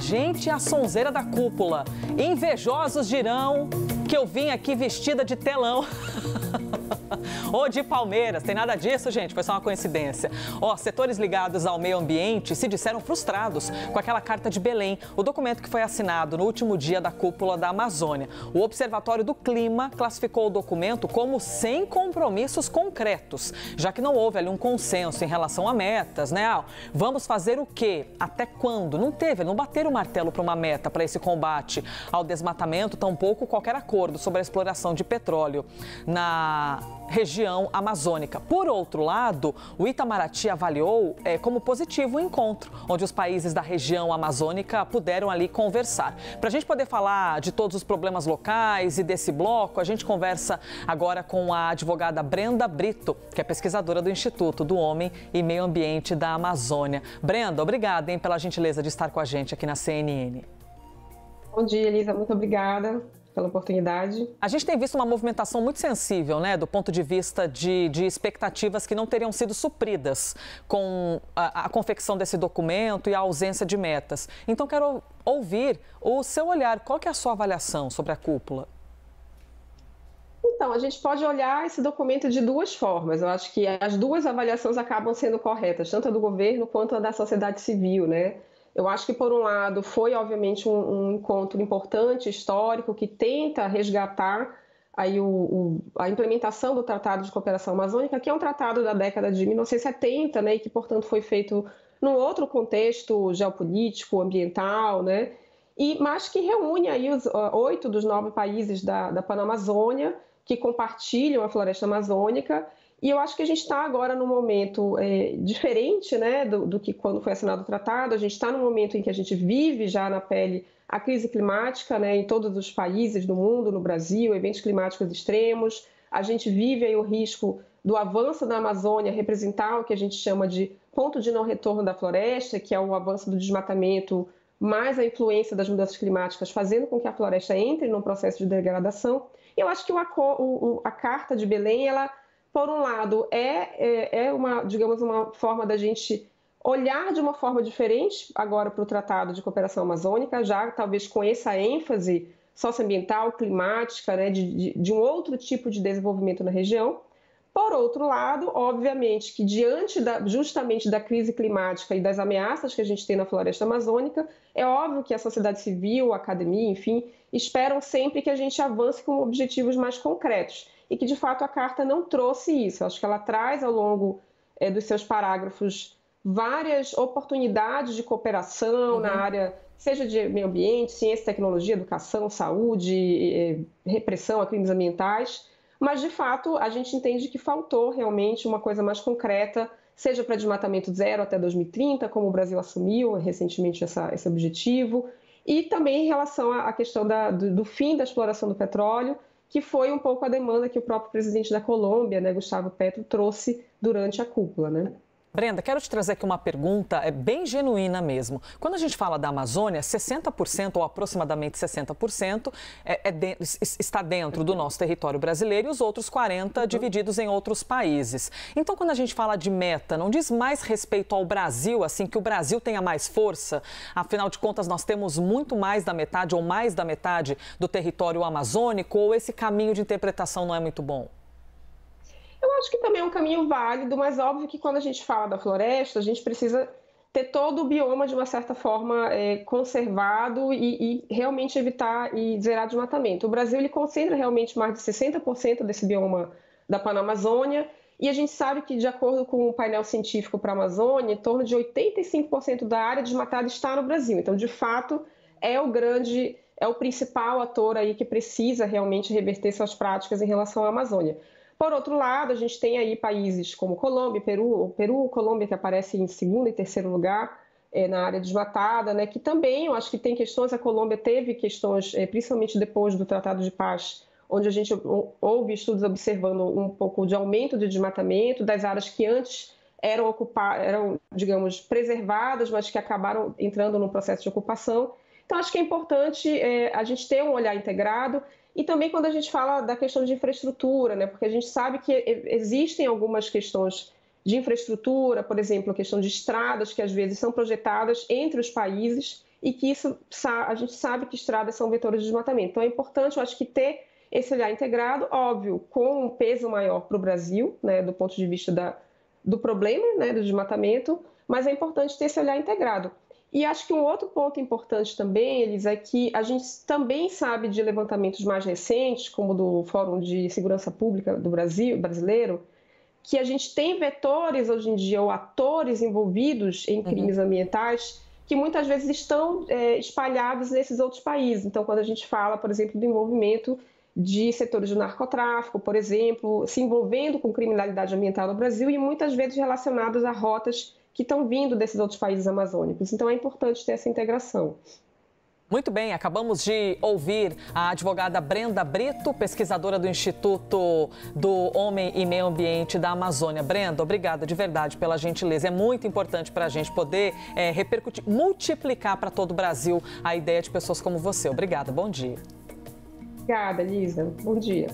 gente e a sonzeira da cúpula. Invejosos dirão que eu vim aqui vestida de telão. Ou de Palmeiras, tem nada disso, gente, foi só uma coincidência. Setores ligados ao meio ambiente se disseram frustrados com aquela Carta de Belém, o documento que foi assinado no último dia da cúpula da Amazônia. O Observatório do Clima classificou o documento como sem compromissos concretos, já que não houve ali um consenso em relação a metas, né? Vamos fazer o quê? Até quando? Não bateram o martelo para uma meta para esse combate ao desmatamento, tampouco qualquer acordo sobre a exploração de petróleo na região amazônica. Por outro lado, o Itamaraty avaliou como positivo o encontro, onde os países da região amazônica puderam ali conversar. Para a gente poder falar de todos os problemas locais e desse bloco, a gente conversa agora com a advogada Brenda Brito, que é pesquisadora do Instituto do Homem e Meio Ambiente da Amazônia. Brenda, obrigada pela gentileza de estar com a gente aqui na CNN. Bom dia, Elisa. Muito obrigada pela oportunidade. A gente tem visto uma movimentação muito sensível, né, do ponto de vista de expectativas que não teriam sido supridas com a confecção desse documento e a ausência de metas. Então, quero ouvir o seu olhar. Qual que é a sua avaliação sobre a cúpula? Então, a gente pode olhar esse documento de duas formas. Eu acho que as duas avaliações acabam sendo corretas, tanto a do governo quanto a da sociedade civil, né? Eu acho que, por um lado, foi, obviamente, um encontro importante, histórico, que tenta resgatar aí a implementação do Tratado de Cooperação Amazônica, que é um tratado da década de 1970, né, e que, portanto, foi feito num outro contexto geopolítico, ambiental, né, mas que reúne aí os 8 dos 9 países da Panamazônia, que compartilham a floresta amazônica. E eu acho que a gente está agora num momento diferente, né, do que quando foi assinado o tratado. A gente está num momento em que a gente vive já na pele a crise climática, né, em todos os países do mundo, no Brasil, eventos climáticos extremos. A gente vive aí o risco do avanço da Amazônia representar o que a gente chama de ponto de não retorno da floresta, que é o avanço do desmatamento, mais a influência das mudanças climáticas, fazendo com que a floresta entre num processo de degradação. E eu acho que a Carta de Belém, ela, por um lado, é uma forma da gente olhar de uma forma diferente agora para o Tratado de Cooperação Amazônica, já talvez com essa ênfase socioambiental, climática, né, de um outro tipo de desenvolvimento na região. Por outro lado, obviamente que diante justamente da crise climática e das ameaças que a gente tem na floresta amazônica, é óbvio que a sociedade civil, a academia, enfim, esperam sempre que a gente avance com objetivos mais concretos. E que, de fato, a Carta não trouxe isso. Acho que ela traz, ao longo dos seus parágrafos, várias oportunidades de cooperação na área, seja de meio ambiente, ciência, tecnologia, educação, saúde, repressão a crimes ambientais. Mas, de fato, a gente entende que faltou realmente uma coisa mais concreta, seja para desmatamento zero até 2030, como o Brasil assumiu recentemente esse objetivo, e também em relação à questão do fim da exploração do petróleo, que foi um pouco a demanda que o próprio presidente da Colômbia, né, Gustavo Petro, trouxe durante a cúpula, né? Brenda, quero te trazer aqui uma pergunta bem genuína mesmo. Quando a gente fala da Amazônia, 60% ou aproximadamente 60% está dentro do nosso território brasileiro e os outros 40% divididos em outros países. Então, quando a gente fala de meta, não diz mais respeito ao Brasil, assim, que o Brasil tenha mais força? Afinal de contas, nós temos muito mais da metade ou mais da metade do território amazônico, ou esse caminho de interpretação não é muito bom? Eu acho que também é um caminho válido, mas óbvio que quando a gente fala da floresta, a gente precisa ter todo o bioma, de uma certa forma, conservado e realmente evitar e zerar desmatamento. O Brasil ele concentra realmente mais de 60% desse bioma da Panamazônia, e a gente sabe que, de acordo com o painel científico para a Amazônia, em torno de 85% da área desmatada está no Brasil. Então, de fato, é o principal ator aí que precisa realmente reverter suas práticas em relação à Amazônia. Por outro lado, a gente tem aí países como Colômbia, Colômbia que aparece em segundo e terceiro lugar na área desmatada, né, que também eu acho que tem questões. A Colômbia teve questões, principalmente depois do Tratado de Paz, onde a gente houve estudos observando um pouco de aumento de desmatamento das áreas que antes eram, digamos, preservadas, mas que acabaram entrando no processo de ocupação. Então, acho que é importante a gente ter um olhar integrado. E também quando a gente fala da questão de infraestrutura, né? Porque a gente sabe que existem algumas questões de infraestrutura, por exemplo, a questão de estradas que às vezes são projetadas entre os países e que isso a gente sabe que estradas são vetores de desmatamento. Então é importante, eu acho que ter esse olhar integrado, óbvio, com um peso maior para o Brasil, né, do ponto de vista do problema, né, do desmatamento, mas é importante ter esse olhar integrado. E acho que um outro ponto importante também, Elis, é que a gente também sabe de levantamentos mais recentes, como do Fórum de Segurança Pública do Brasil, brasileiro, que a gente tem vetores hoje em dia, ou atores envolvidos em crimes ambientais, que muitas vezes estão espalhados nesses outros países. Então, quando a gente fala, por exemplo, do envolvimento de setores de narcotráfico, por exemplo, se envolvendo com criminalidade ambiental no Brasil e muitas vezes relacionados a rotas que estão vindo desses outros países amazônicos. Então, é importante ter essa integração. Muito bem, acabamos de ouvir a advogada Brenda Brito, pesquisadora do Instituto do Homem e Meio Ambiente da Amazônia. Brenda, obrigada de verdade pela gentileza. É muito importante para a gente poder repercutir, multiplicar para todo o Brasil a ideia de pessoas como você. Obrigada, bom dia. Obrigada, Lisa. Bom dia.